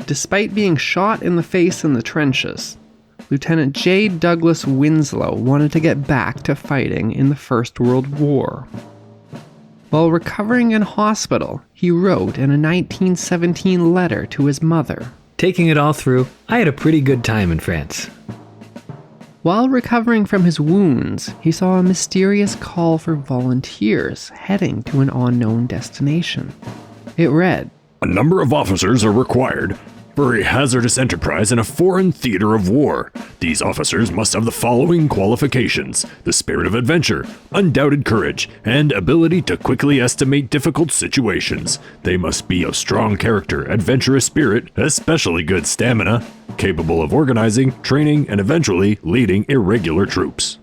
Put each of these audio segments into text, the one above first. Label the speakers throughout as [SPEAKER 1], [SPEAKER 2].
[SPEAKER 1] Despite being shot in the face in the trenches, Lieutenant J. Douglas Winslow wanted to get back to fighting in the First World War. While recovering in hospital, he wrote in a 1917 letter to his mother.
[SPEAKER 2] Taking it all through, I had a pretty good time in France.
[SPEAKER 1] While recovering from his wounds, he saw a mysterious call for volunteers heading to an unknown destination. It read,
[SPEAKER 3] "A number of officers are required for a hazardous enterprise in a foreign theater of war. These officers must have the following qualifications: the spirit of adventure, undoubted courage, and ability to quickly estimate difficult situations. They must be of strong character, adventurous spirit, especially good stamina, capable of organizing, training, and eventually leading irregular troops."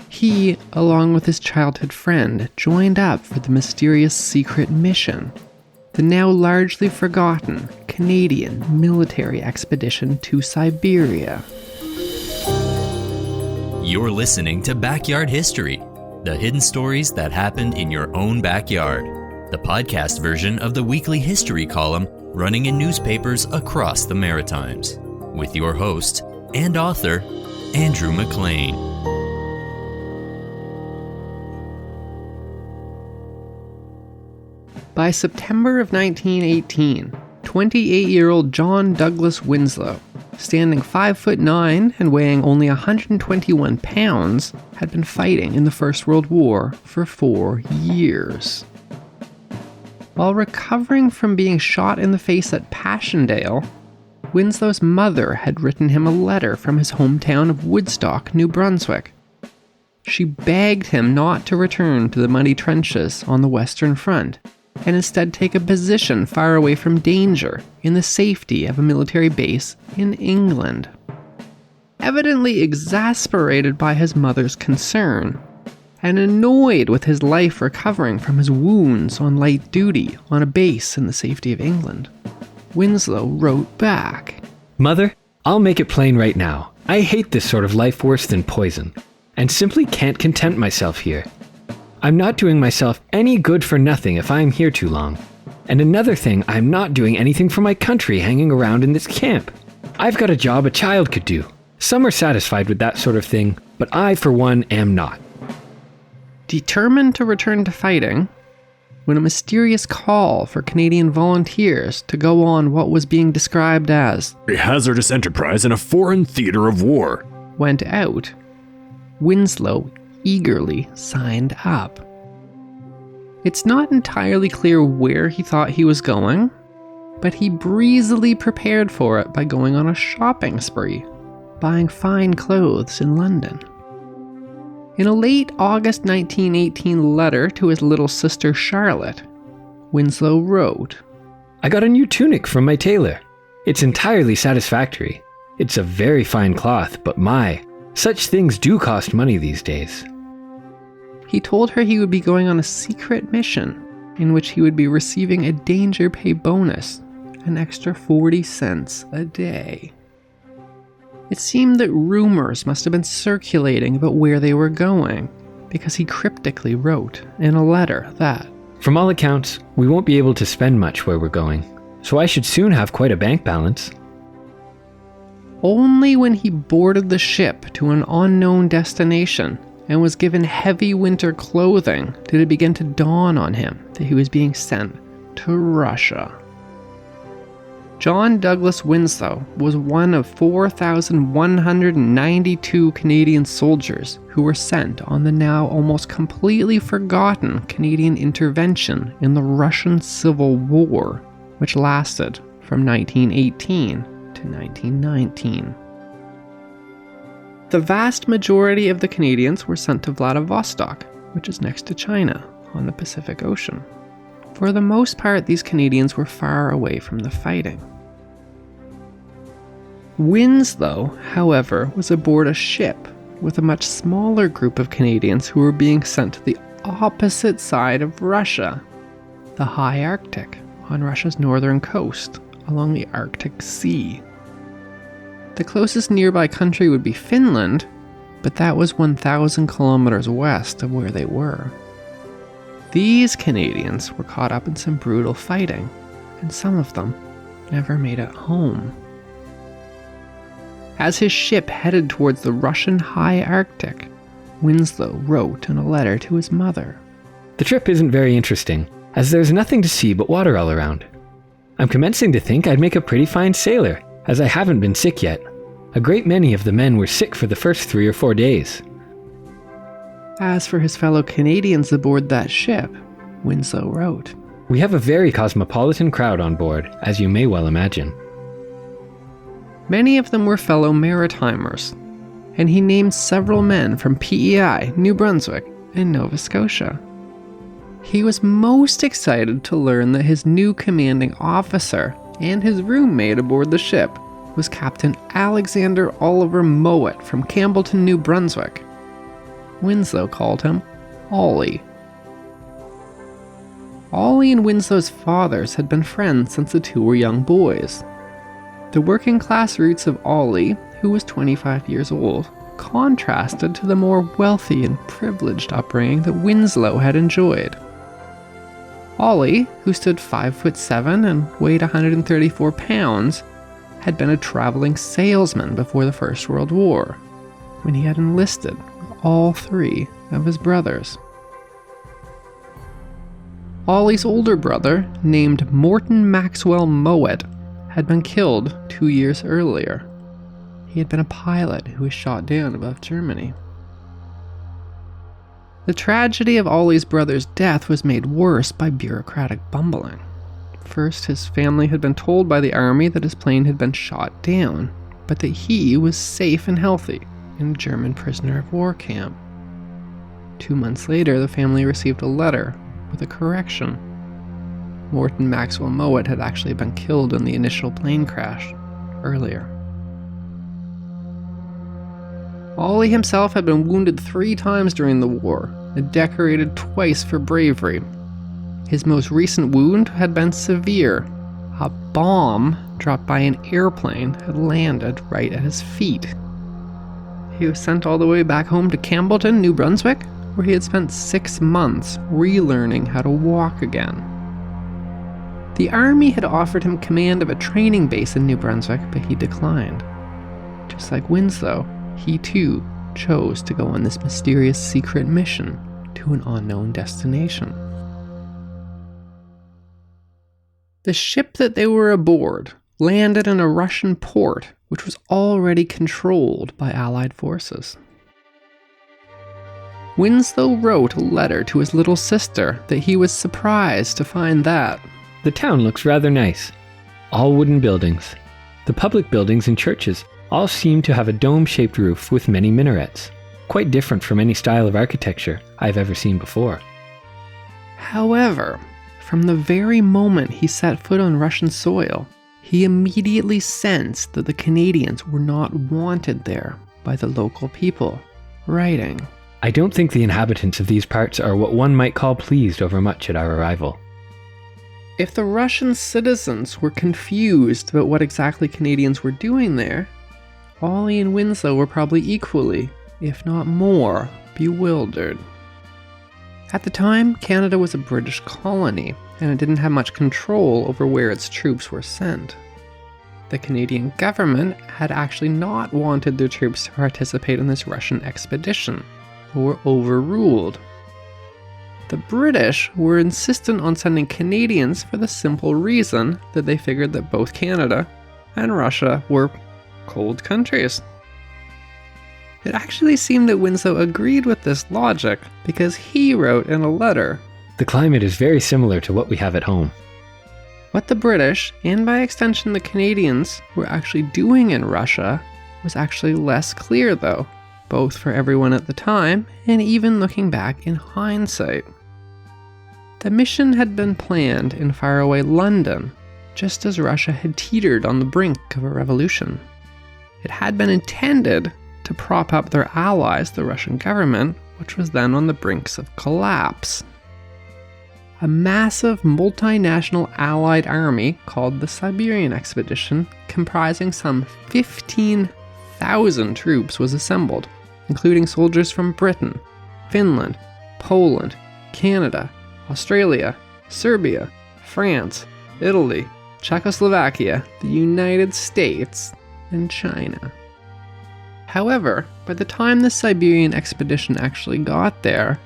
[SPEAKER 1] He, along with his childhood friend, joined up for the mysterious secret mission, the now largely forgotten Canadian military expedition to Siberia.
[SPEAKER 4] You're listening to Backyard History, the hidden stories that happened in your own backyard, the podcast version of the weekly history column running in newspapers across the Maritimes, with your host and author, Andrew McLean.
[SPEAKER 1] By September of 1918, 28-year-old John Douglas Winslow, standing 5'9" and weighing only 121 pounds, had been fighting in the First World War for 4 years. While recovering from being shot in the face at Passchendaele, Winslow's mother had written him a letter from his hometown of Woodstock, New Brunswick. She begged him not to return to the muddy trenches on the Western Front, and instead take a position far away from danger in the safety of a military base in England. Evidently exasperated by his mother's concern, and annoyed with his life recovering from his wounds on light duty on a base in the safety of England, Winslow wrote back,
[SPEAKER 2] "Mother, I'll make it plain right now. I hate this sort of life worse than poison, and simply can't content myself here. I'm not doing myself any good for nothing if I'm here too long. And another thing, I'm not doing anything for my country hanging around in this camp. I've got a job a child could do. Some are satisfied with that sort of thing, but I, for one, am not."
[SPEAKER 1] Determined to return to fighting, when a mysterious call for Canadian volunteers to go on what was being described as
[SPEAKER 3] "a hazardous enterprise in a foreign theater of war"
[SPEAKER 1] went out, Winslow eagerly signed up. It's not entirely clear where he thought he was going, but he breezily prepared for it by going on a shopping spree, buying fine clothes in London. In a late August 1918 letter to his little sister Charlotte, Winslow wrote,
[SPEAKER 2] "I got a new tunic from my tailor. It's entirely satisfactory. It's of very fine cloth, but such things do cost money these days."
[SPEAKER 1] He told her he would be going on a secret mission in which he would be receiving a danger pay bonus, an extra 40 cents a day. It seemed that rumors must have been circulating about where they were going, because he cryptically wrote in a letter that,
[SPEAKER 2] "From all accounts, we won't be able to spend much where we're going, so I should soon have quite a bank balance."
[SPEAKER 1] Only when he boarded the ship to an unknown destination and was given heavy winter clothing did it begin to dawn on him that he was being sent to Russia. John Douglas Winslow was one of 4,192 Canadian soldiers who were sent on the now almost completely forgotten Canadian intervention in the Russian Civil War, which lasted from 1918 to 1919. The vast majority of the Canadians were sent to Vladivostok, which is next to China, on the Pacific Ocean. For the most part, these Canadians were far away from the fighting. Winslow, however, was aboard a ship with a much smaller group of Canadians who were being sent to the opposite side of Russia, the high Arctic, on Russia's northern coast, along the Arctic Sea. The closest nearby country would be Finland, but that was 1,000 kilometers west of where they were. These Canadians were caught up in some brutal fighting, and some of them never made it home. As his ship headed towards the Russian high Arctic, Winslow wrote in a letter to his mother.
[SPEAKER 2] The trip isn't very interesting, as there's nothing to see but water all around. I'm commencing to think I'd make a pretty fine sailor, as I haven't been sick yet. A great many of the men were sick for the first 3 or 4 days.
[SPEAKER 1] As for his fellow Canadians aboard that ship, Winslow wrote,
[SPEAKER 2] We have a very cosmopolitan crowd on board, as you may well imagine.
[SPEAKER 1] Many of them were fellow Maritimers, and he named several men from PEI, New Brunswick, and Nova Scotia. He was most excited to learn that his new commanding officer and his roommate aboard the ship was Captain Alexander Oliver Mowat from Campbellton, New Brunswick. Winslow called him Ollie. Ollie and Winslow's fathers had been friends since the two were young boys. The working class roots of Ollie, who was 25 years old, contrasted to the more wealthy and privileged upbringing that Winslow had enjoyed. Ollie, who stood 5'7" and weighed 134 pounds, had been a traveling salesman before the First World War, when he had enlisted with all 3 of his brothers. Ollie's older brother, named Morton Maxwell Mowat, had been killed 2 years earlier. He had been a pilot who was shot down above Germany. The tragedy of Ollie's brother's death was made worse by bureaucratic bumbling. First, his family had been told by the army that his plane had been shot down, but that he was safe and healthy in a German prisoner of war camp. 2 months later, the family received a letter with a correction. Morton Maxwell Mowat had actually been killed in the initial plane crash earlier. Ollie himself had been wounded 3 times during the war and decorated twice for bravery. His most recent wound had been severe. A bomb dropped by an airplane had landed right at his feet. He was sent all the way back home to Campbellton, New Brunswick, where he had spent 6 months relearning how to walk again. The army had offered him command of a training base in New Brunswick, but he declined. Just like Winslow, he too chose to go on this mysterious secret mission to an unknown destination. The ship that they were aboard landed in a Russian port, which was already controlled by Allied forces. Winslow wrote a letter to his little sister that he was surprised to find that
[SPEAKER 2] The town looks rather nice. All wooden buildings. The public buildings and churches all seem to have a dome-shaped roof with many minarets, quite different from any style of architecture I've ever seen before.
[SPEAKER 1] However, from the very moment he set foot on Russian soil, he immediately sensed that the Canadians were not wanted there by the local people, writing,
[SPEAKER 2] I don't think the inhabitants of these parts are what one might call pleased over much at our arrival.
[SPEAKER 1] If the Russian citizens were confused about what exactly Canadians were doing there, Ollie and Winslow were probably equally, if not more, bewildered. At the time, Canada was a British colony, and it didn't have much control over where its troops were sent. The Canadian government had actually not wanted their troops to participate in this Russian expedition, but were overruled. The British were insistent on sending Canadians for the simple reason that they figured that both Canada and Russia were cold countries. It actually seemed that Winslow agreed with this logic because he wrote in a letter,
[SPEAKER 2] The climate is very similar to what we have at home.
[SPEAKER 1] what the British, and by extension the Canadians, were actually doing in Russia was actually less clear though, both for everyone at the time and even looking back in hindsight. The mission had been planned in faraway London, just as Russia had teetered on the brink of a revolution. It had been intended to prop up their allies, the Russian government, which was then on the brinks of collapse. A massive multinational allied army called the Siberian expedition, comprising some 15,000 troops, was assembled, including soldiers from Britain, Finland, Poland, Canada, Australia, Serbia, France, Italy, Czechoslovakia, the United States, and China. However, by the time the Siberian expedition actually got there,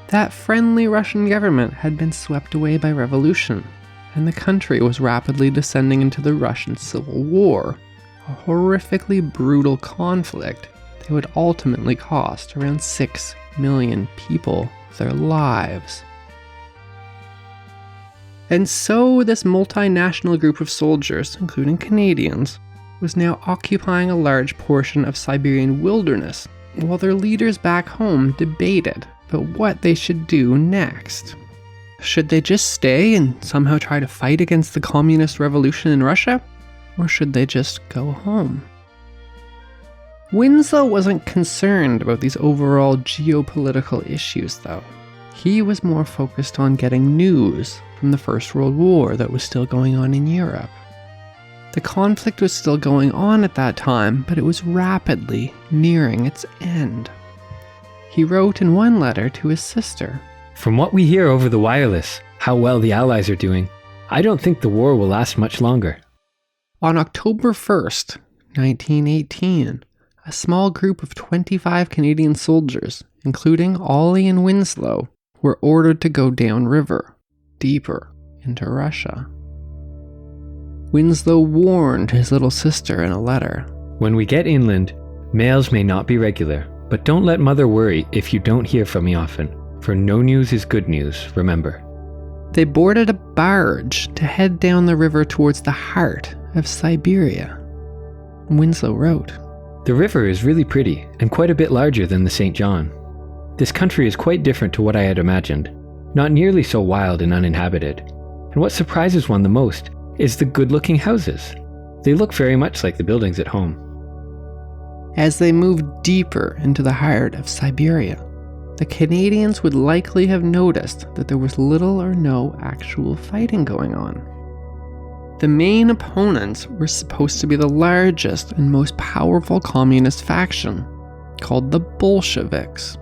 [SPEAKER 1] that friendly Russian government had been swept away by revolution, and the country was rapidly descending into the Russian Civil War, a horrifically brutal conflict that would ultimately cost around 6 million people their lives. And so this multinational group of soldiers, including Canadians, was now occupying a large portion of Siberian wilderness, while their leaders back home debated about what they should do next. Should they just stay and somehow try to fight against the communist revolution in Russia? Or should they just go home? Winslow wasn't concerned about these overall geopolitical issues, though. He was more focused on getting news from the First World War that was still going on in Europe. The conflict was still going on at that time, but it was rapidly nearing its end. He wrote in one letter to his sister,
[SPEAKER 2] From what we hear over the wireless, how well the Allies are doing, I don't think the war will last much longer.
[SPEAKER 1] On October 1st, 1918, a small group of 25 Canadian soldiers, including Ollie and Winslow, were ordered to go downriver, deeper into Russia. Winslow warned his little sister in a letter.
[SPEAKER 2] When we get inland, mails may not be regular, but don't let Mother worry if you don't hear from me often, for no news is good news, remember.
[SPEAKER 1] They boarded a barge to head down the river towards the heart of Siberia. Winslow wrote,
[SPEAKER 2] The river is really pretty and quite a bit larger than the St. John. This country is quite different to what I had imagined, not nearly so wild and uninhabited. And what surprises one the most is the good-looking houses. They look very much like the buildings at home.
[SPEAKER 1] As they moved deeper into the heart of Siberia, the Canadians would likely have noticed that there was little or no actual fighting going on. The main opponents were supposed to be the largest and most powerful communist faction, called the Bolsheviks.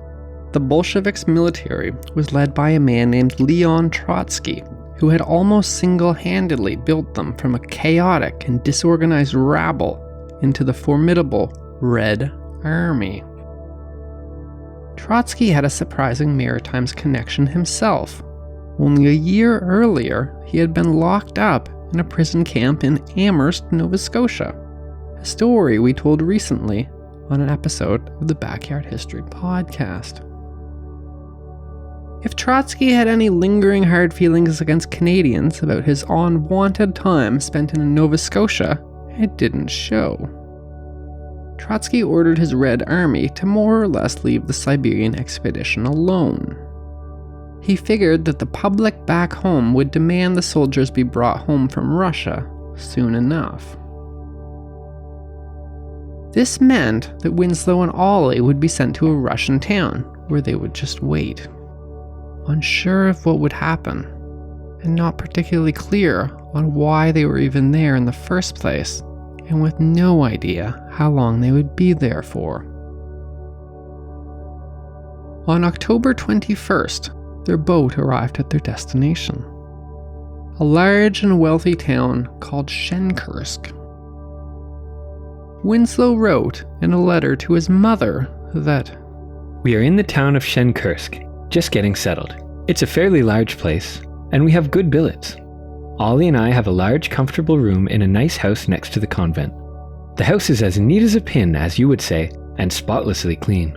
[SPEAKER 1] The Bolsheviks' military was led by a man named Leon Trotsky, who had almost single-handedly built them from a chaotic and disorganized rabble into the formidable Red Army. Trotsky had a surprising Maritimes connection himself. Only a year earlier, he had been locked up in a prison camp in Amherst, Nova Scotia, a story we told recently on an episode of the Backyard History podcast. If Trotsky had any lingering hard feelings against Canadians about his unwanted time spent in Nova Scotia, it didn't show. Trotsky ordered his Red Army to more or less leave the Siberian expedition alone. He figured that the public back home would demand the soldiers be brought home from Russia soon enough. This meant that Winslow and Ollie would be sent to a Russian town where they would just wait, unsure of what would happen, and not particularly clear on why they were even there in the first place, and with no idea how long they would be there for. On October 21st, their boat arrived at their destination, a large and wealthy town called Shenkursk. Winslow wrote in a letter to his mother that,
[SPEAKER 2] We are in the town of Shenkursk, just getting settled. It's a fairly large place, and we have good billets. Ollie and I have a large, comfortable room in a nice house next to the convent. The house is as neat as a pin, as you would say, and spotlessly clean.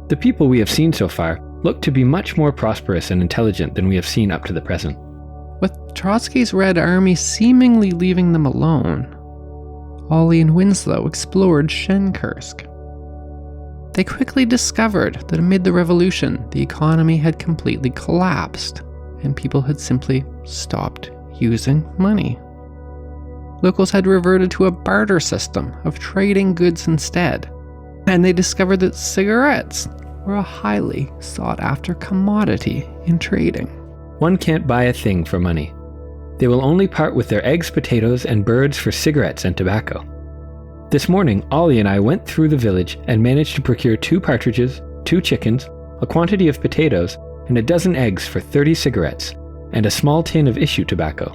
[SPEAKER 2] The people we have seen so far look to be much more prosperous and intelligent than we have seen up to the present.
[SPEAKER 1] with Trotsky's Red Army seemingly leaving them alone, Ollie and Winslow explored Shenkursk. They quickly discovered that amid the revolution, the economy had completely collapsed, and people had simply stopped using money. Locals had reverted to a barter system of trading goods instead, and they discovered that cigarettes were a highly sought-after commodity in trading.
[SPEAKER 2] One can't buy a thing for money. They will only part with their eggs, potatoes, and birds for cigarettes and tobacco. This morning, Ollie and I went through the village and managed to procure 2 partridges, 2 chickens, a quantity of potatoes, and a dozen eggs for 30 cigarettes, and a small tin of issue tobacco.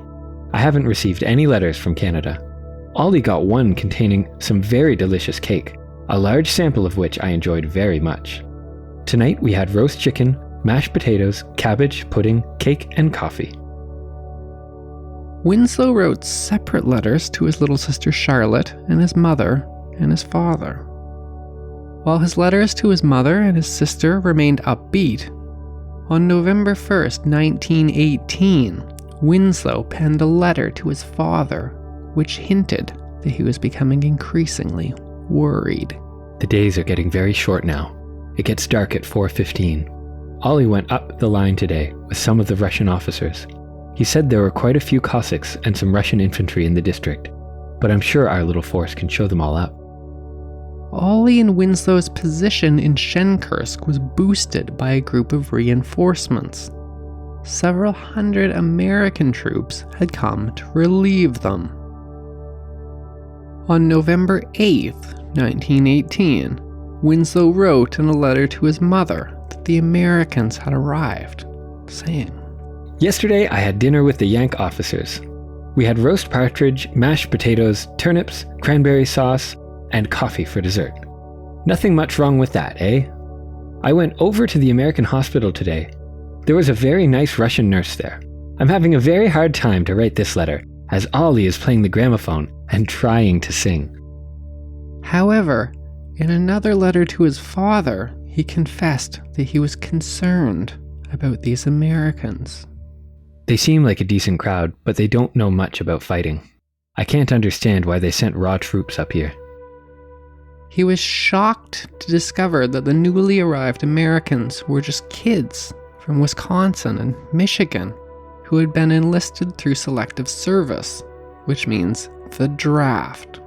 [SPEAKER 2] I haven't received any letters from Canada. Ollie got one containing some very delicious cake, a large sample of which I enjoyed very much. Tonight we had roast chicken, mashed potatoes, cabbage, pudding, cake, and coffee.
[SPEAKER 1] Winslow wrote separate letters to his little sister Charlotte and his mother and his father. While his letters to his mother and his sister remained upbeat, on November 1st, 1918, Winslow penned a letter to his father, which hinted that he was becoming increasingly worried.
[SPEAKER 2] The days are getting very short now. It gets dark at 4:15. Ollie went up the line today with some of the Russian officers. He said there were quite a few Cossacks and some Russian infantry in the district, but I'm sure our little force can show them all up.
[SPEAKER 1] Ollie and Winslow's position in Shenkursk was boosted by a group of reinforcements. Several hundred American troops had come to relieve them. On November 8th, 1918, Winslow wrote in a letter to his mother that the Americans had arrived, saying,
[SPEAKER 2] Yesterday I had dinner with the Yank officers. We had roast partridge, mashed potatoes, turnips, cranberry sauce, and coffee for dessert. Nothing much wrong with that, eh? I went over to the American hospital today. There was a very nice Russian nurse there. I'm having a very hard time to write this letter, as Ollie is playing the gramophone and trying to sing.
[SPEAKER 1] However, in another letter to his father, he confessed that he was concerned about these Americans.
[SPEAKER 2] They seem like a decent crowd, but they don't know much about fighting. I can't understand why they sent raw troops up here.
[SPEAKER 1] He was shocked to discover that the newly arrived Americans were just kids from Wisconsin and Michigan who had been enlisted through selective service, which means the draft.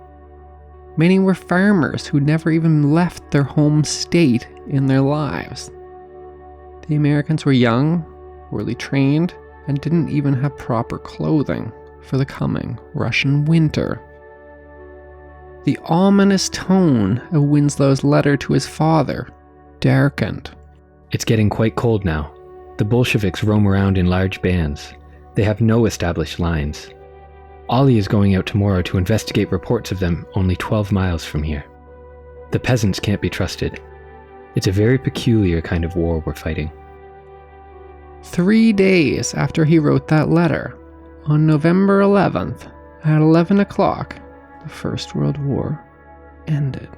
[SPEAKER 1] Many were farmers who never even left their home state in their lives. The Americans were young, poorly trained, and didn't even have proper clothing for the coming Russian winter. The ominous tone of Winslow's letter to his father darkened.
[SPEAKER 2] It's getting quite cold now. The Bolsheviks roam around in large bands. They have no established lines. Ollie is going out tomorrow to investigate reports of them only 12 miles from here. The peasants can't be trusted. It's a very peculiar kind of war we're fighting.
[SPEAKER 1] 3 days after he wrote that letter, on November 11th, at 11 o'clock, the First World War ended.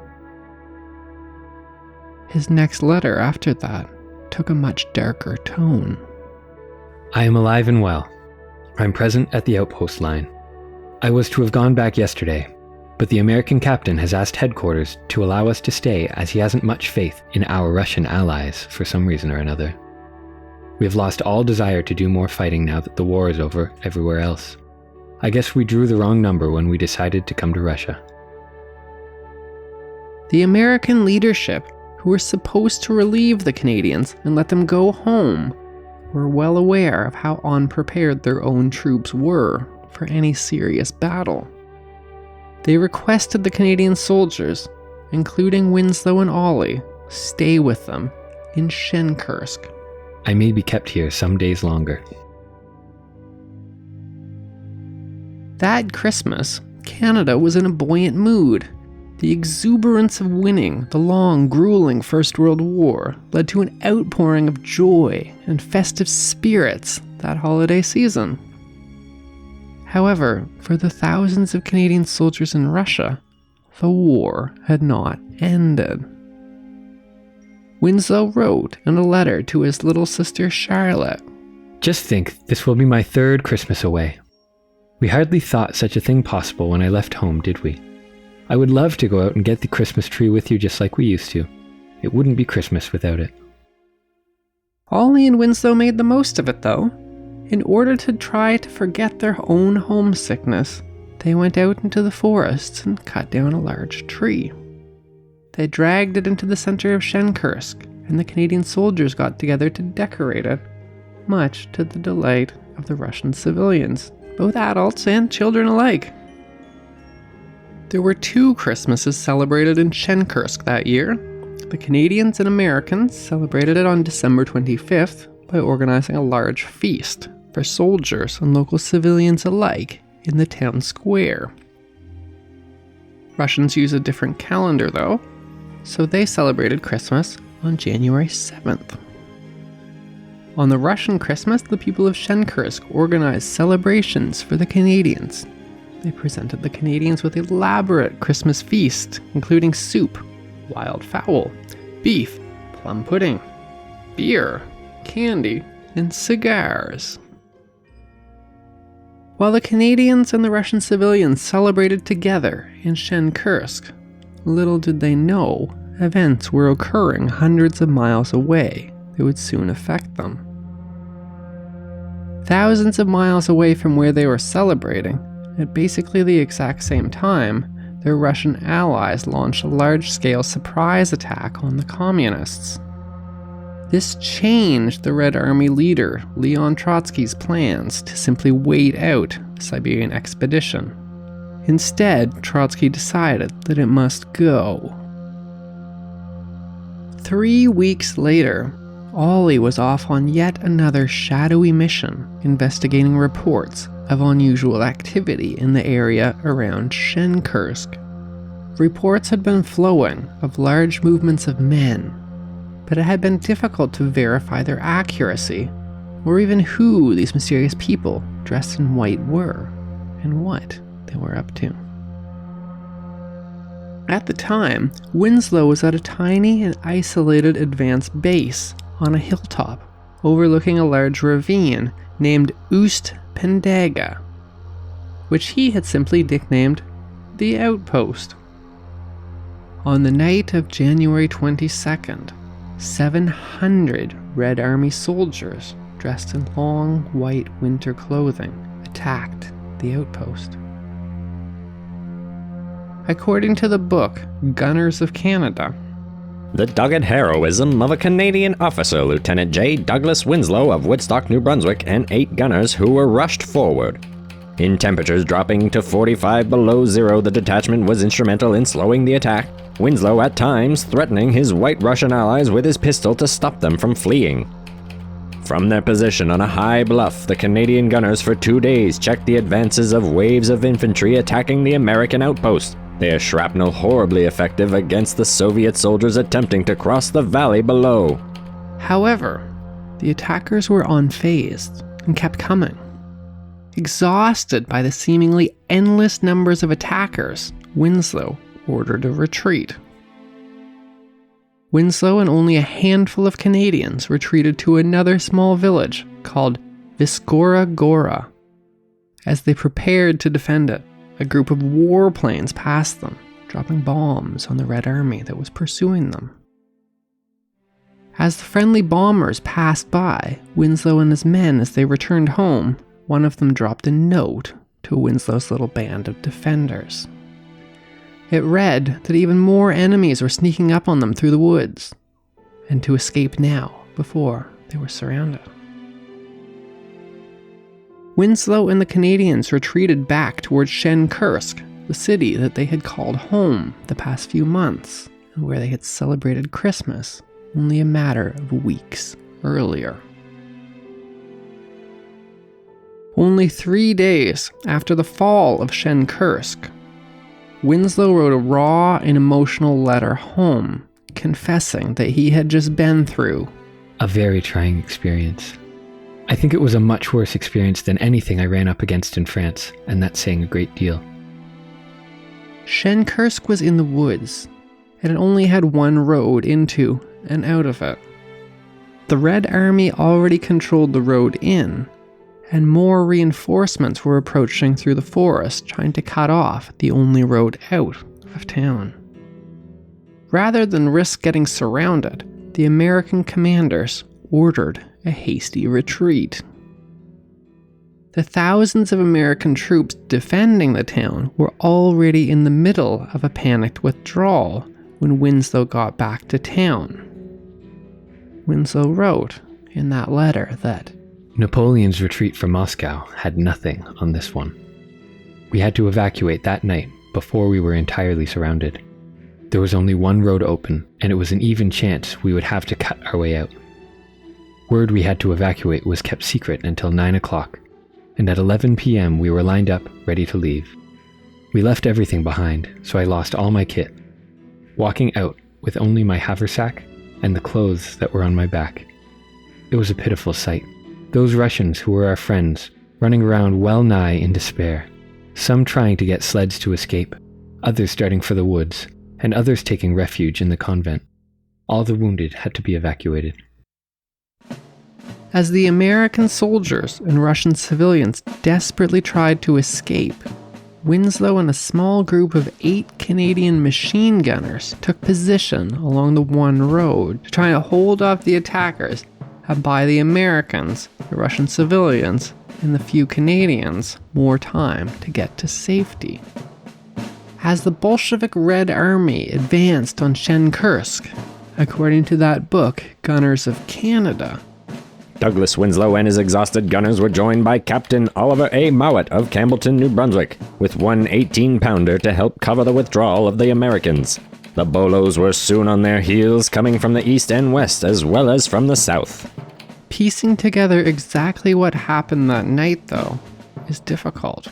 [SPEAKER 1] His next letter after that took a much darker tone.
[SPEAKER 2] I am alive and well. I'm present at the outpost line. I was to have gone back yesterday, but the American captain has asked headquarters to allow us to stay as he hasn't much faith in our Russian allies for some reason or another. We have lost all desire to do more fighting now that the war is over everywhere else. I guess we drew the wrong number when we decided to come to Russia.
[SPEAKER 1] The American leadership, who were supposed to relieve the Canadians and let them go home, were well aware of how unprepared their own troops were for any serious battle. They requested the Canadian soldiers, including Winslow and Ollie, stay with them in Shenkursk.
[SPEAKER 2] I may be kept here some days longer.
[SPEAKER 1] That Christmas, Canada was in a buoyant mood. The exuberance of winning the long, grueling First World War led to an outpouring of joy and festive spirits that holiday season. However, for the thousands of Canadian soldiers in Russia, the war had not ended. Winslow wrote in a letter to his little sister Charlotte,
[SPEAKER 2] Just think, this will be my third Christmas away. We hardly thought such a thing possible when I left home, did we? I would love to go out and get the Christmas tree with you just like we used to. It wouldn't be Christmas without it.
[SPEAKER 1] Ollie and Winslow made the most of it, though. In order to try to forget their own homesickness, they went out into the forests and cut down a large tree. They dragged it into the center of Shenkursk, and the Canadian soldiers got together to decorate it, much to the delight of the Russian civilians, both adults and children alike. There were 2 Christmases celebrated in Shenkursk that year. The Canadians and Americans celebrated it on December 25th by organizing a large feast for soldiers and local civilians alike in the town square. Russians use a different calendar though, so they celebrated Christmas on January 7th. On the Russian Christmas, the people of Shenkursk organized celebrations for the Canadians. They presented the Canadians with an elaborate Christmas feast, including soup, wild fowl, beef, plum pudding, beer, candy, and cigars. While the Canadians and the Russian civilians celebrated together in Shenkursk, little did they know events were occurring hundreds of miles away that would soon affect them. Thousands of miles away from where they were celebrating, at basically the exact same time, their Russian allies launched a large-scale surprise attack on the communists. This changed the Red Army leader, Leon Trotsky's plans to simply wait out the Siberian expedition. Instead, Trotsky decided that it must go. 3 weeks later, Ollie was off on yet another shadowy mission, investigating reports of unusual activity in the area around Shenkursk. Reports had been flowing of large movements of men, but it had been difficult to verify their accuracy, or even who these mysterious people dressed in white were, and what they were up to. At the time, Winslow was at a tiny and isolated advanced base on a hilltop, overlooking a large ravine named Ust Pendaga, which he had simply nicknamed the Outpost. On the night of January 22nd, 700 Red Army soldiers dressed in long white winter clothing attacked the outpost. According to the book Gunners of Canada,
[SPEAKER 5] the dogged heroism of a Canadian officer, Lieutenant J. Douglas Winslow of Woodstock, New Brunswick, and 8 gunners who were rushed forward. In temperatures dropping to 45 below zero, the detachment was instrumental in slowing the attack, Winslow at times threatening his white Russian allies with his pistol to stop them from fleeing. From their position on a high bluff, the Canadian gunners for 2 days checked the advances of waves of infantry attacking the American outpost, their shrapnel horribly effective against the Soviet soldiers attempting to cross the valley below.
[SPEAKER 1] However, the attackers were unfazed and kept coming. Exhausted by the seemingly endless numbers of attackers, Winslow ordered a retreat. Winslow and only a handful of Canadians retreated to another small village called Viskora Gora. As they prepared to defend it, a group of warplanes passed them, dropping bombs on the Red Army that was pursuing them. As the friendly bombers passed by Winslow and his men as they returned home, one of them dropped a note to Winslow's little band of defenders. It read that even more enemies were sneaking up on them through the woods, and to escape now before they were surrounded. Winslow and the Canadians retreated back towards Shenkursk, the city that they had called home the past few months, and where they had celebrated Christmas only a matter of weeks earlier. Only 3 days after the fall of Shenkursk, Winslow wrote a raw and emotional letter home, confessing that he had just been through
[SPEAKER 2] a very trying experience. I think it was a much worse experience than anything I ran up against in France, and that's saying a great deal.
[SPEAKER 1] Shenkursk was in the woods, and it only had one road into and out of it. The Red Army already controlled the road in, and more reinforcements were approaching through the forest, trying to cut off the only road out of town. Rather than risk getting surrounded, the American commanders ordered a hasty retreat. The thousands of American troops defending the town were already in the middle of a panicked withdrawal when Winslow got back to town. Winslow wrote in that letter that
[SPEAKER 2] Napoleon's retreat from Moscow had nothing on this one. We had to evacuate that night before we were entirely surrounded. There was only one road open, and it was an even chance we would have to cut our way out. Word we had to evacuate was kept secret until 9 o'clock, and at 11 p.m. we were lined up, ready to leave. We left everything behind, so I lost all my kit, walking out with only my haversack and the clothes that were on my back. It was a pitiful sight. Those Russians who were our friends, running around well nigh in despair, some trying to get sleds to escape, others starting for the woods, and others taking refuge in the convent. All the wounded had to be evacuated.
[SPEAKER 1] As the American soldiers and Russian civilians desperately tried to escape, Winslow and a small group of 8 Canadian machine gunners took position along the one road to try to hold off the attackers and buy the Americans, the Russian civilians, and the few Canadians more time to get to safety. As the Bolshevik Red Army advanced on Shenkursk, according to that book, Gunners of Canada,
[SPEAKER 5] Douglas Winslow and his exhausted gunners were joined by Captain Oliver A. Mowat of Campbellton, New Brunswick, with one 18-pounder to help cover the withdrawal of the Americans. The Bolos were soon on their heels, coming from the east and west as well as from the south.
[SPEAKER 1] Piecing together exactly what happened that night, though, is difficult.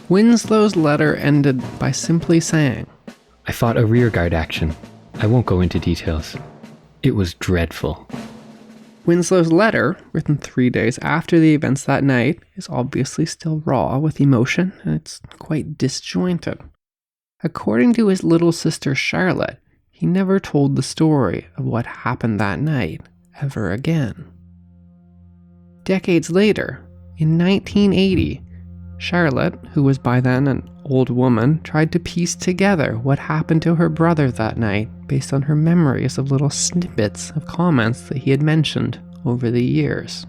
[SPEAKER 1] Winslow's letter ended by simply saying,
[SPEAKER 2] I fought a rearguard action. I won't go into details. It was dreadful.
[SPEAKER 1] Winslow's letter, written 3 days after the events that night, is obviously still raw with emotion, and it's quite disjointed. According to his little sister Charlotte, he never told the story of what happened that night ever again. Decades later, in 1980, Charlotte, who was by then an old woman, tried to piece together what happened to her brother that night based on her memories of little snippets of comments that he had mentioned over the years.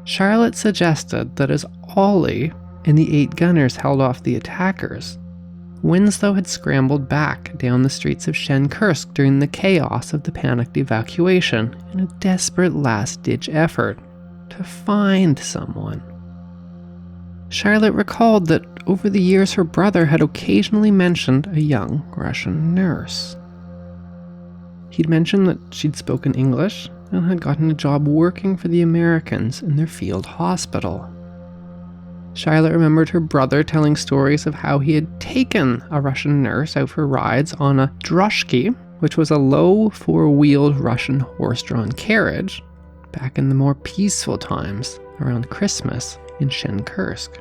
[SPEAKER 1] Charlotte suggested that as Ollie and the 8 gunners held off the attackers, Winslow had scrambled back down the streets of Shenkursk during the chaos of the panicked evacuation in a desperate last-ditch effort to find someone. Charlotte recalled that over the years her brother had occasionally mentioned a young Russian nurse. He'd mentioned that she'd spoken English and had gotten a job working for the Americans in their field hospital. Charlotte remembered her brother telling stories of how he had taken a Russian nurse out for rides on a droshky, which was a low 4-wheeled Russian horse-drawn carriage, back in the more peaceful times around Christmas in Shenkursk.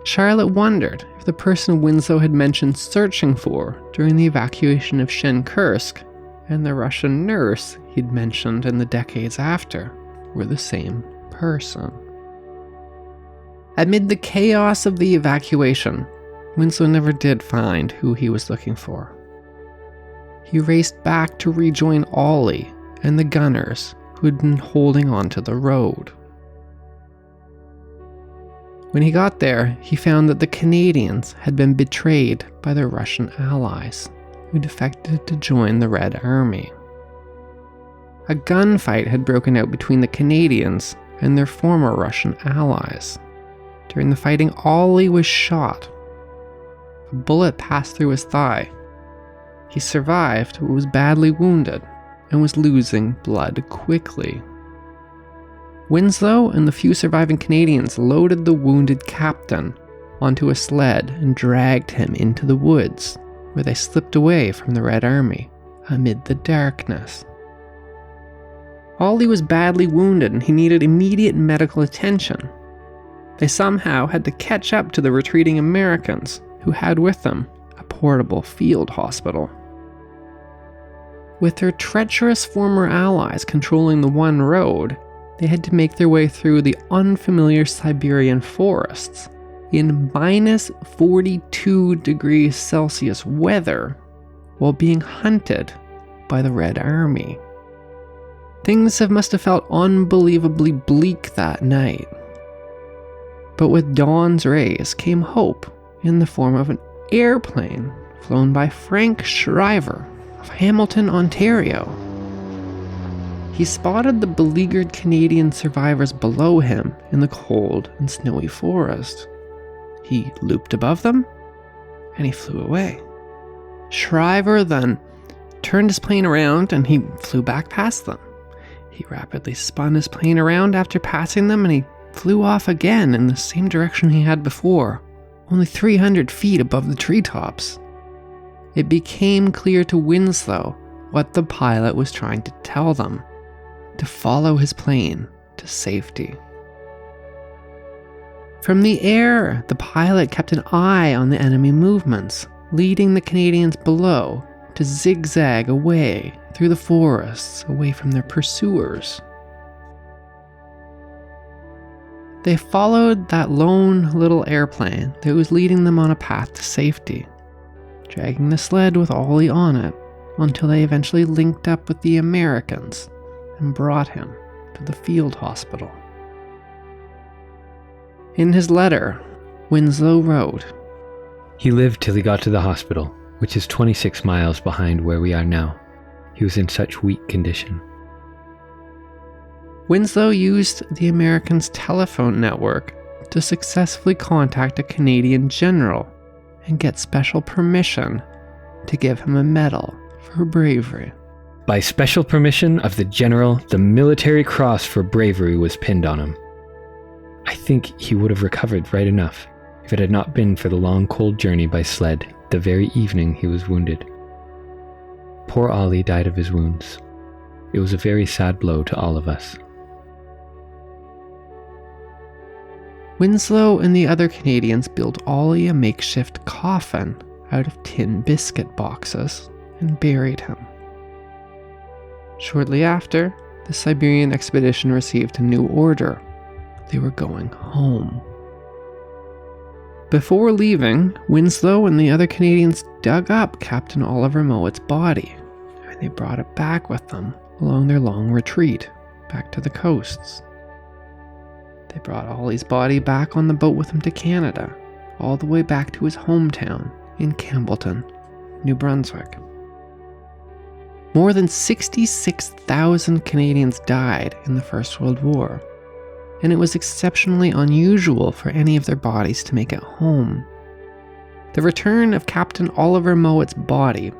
[SPEAKER 1] Charlotte wondered if the person Winslow had mentioned searching for during the evacuation of Shenkursk and the Russian nurse he'd mentioned in the decades after were the same person. Amid the chaos of the evacuation, Winslow never did find who he was looking for. He raced back to rejoin Ollie and the gunners who had been holding onto the road. When he got there, he found that the Canadians had been betrayed by their Russian allies, who defected to join the Red Army. A gunfight had broken out between the Canadians and their former Russian allies. During the fighting, Ollie was shot. A bullet passed through his thigh. He survived, but was badly wounded and was losing blood quickly. Winslow and the few surviving Canadians loaded the wounded captain onto a sled and dragged him into the woods, where they slipped away from the Red Army amid the darkness. Ollie was badly wounded and he needed immediate medical attention. They somehow had to catch up to the retreating Americans, who had with them a portable field hospital. With their treacherous former allies controlling the one road, they had to make their way through the unfamiliar Siberian forests in minus 42 degrees Celsius weather while being hunted by the Red Army. Things must have felt unbelievably bleak that night. But with dawn's rays came hope in the form of an airplane flown by Frank Shriver of Hamilton, Ontario. He spotted the beleaguered Canadian survivors below him in the cold and snowy forest. He looped above them, and he flew away. Shriver then turned his plane around and he flew back past them. He rapidly spun his plane around after passing them, and he flew off again in the same direction he had before, only 300 feet above the treetops. It became clear to Winslow what the pilot was trying to tell them: to follow his plane to safety. From the air, the pilot kept an eye on the enemy movements, leading the Canadians below to zigzag away through the forests, away from their pursuers. They followed that lone little airplane that was leading them on a path to safety, dragging the sled with Ollie on it until they eventually linked up with the Americans and brought him to the field hospital. In his letter, Winslow wrote,
[SPEAKER 2] He lived till he got to the hospital, which is 26 miles behind where we are now. He was in such weak condition.
[SPEAKER 1] Winslow used the Americans' telephone network to successfully contact a Canadian general and get special permission to give him a medal for bravery.
[SPEAKER 2] By special permission of the general, the Military Cross for bravery was pinned on him. I think he would have recovered right enough if it had not been for the long cold journey by sled the very evening he was wounded. Poor Ollie died of his wounds. It was a very sad blow to all of us.
[SPEAKER 1] Winslow and the other Canadians built Ollie a makeshift coffin out of tin biscuit boxes and buried him. Shortly after, the Siberian expedition received a new order. They were going home. Before leaving, Winslow and the other Canadians dug up Captain Oliver Mowat's body, and they brought it back with them along their long retreat back to the coasts. They brought Ollie's body back on the boat with him to Canada, all the way back to his hometown in Campbellton, New Brunswick. More than 66,000 Canadians died in the First World War, and it was exceptionally unusual for any of their bodies to make it home. The return of Captain Oliver Mowat's body,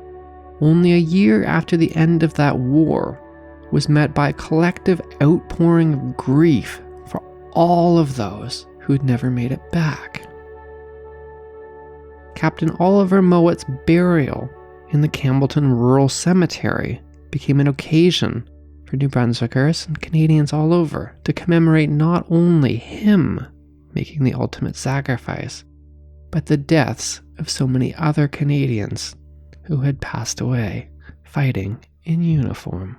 [SPEAKER 1] only a year after the end of that war, was met by a collective outpouring of grief for all of those who had never made it back. Captain Oliver Mowat's burial in the Campbellton Rural Cemetery became an occasion for New Brunswickers and Canadians all over to commemorate not only him making the ultimate sacrifice, but the deaths of so many other Canadians who had passed away fighting in uniform.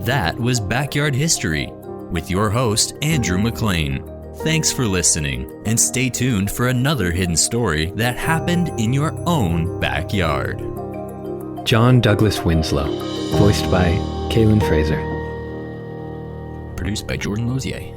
[SPEAKER 4] That was Backyard History with your host, Andrew McLean. Thanks for listening, and stay tuned for another hidden story that happened in your own backyard.
[SPEAKER 2] John Douglas Winslow, voiced by Kaylin Fraser.
[SPEAKER 4] Produced by Jordan Lozier.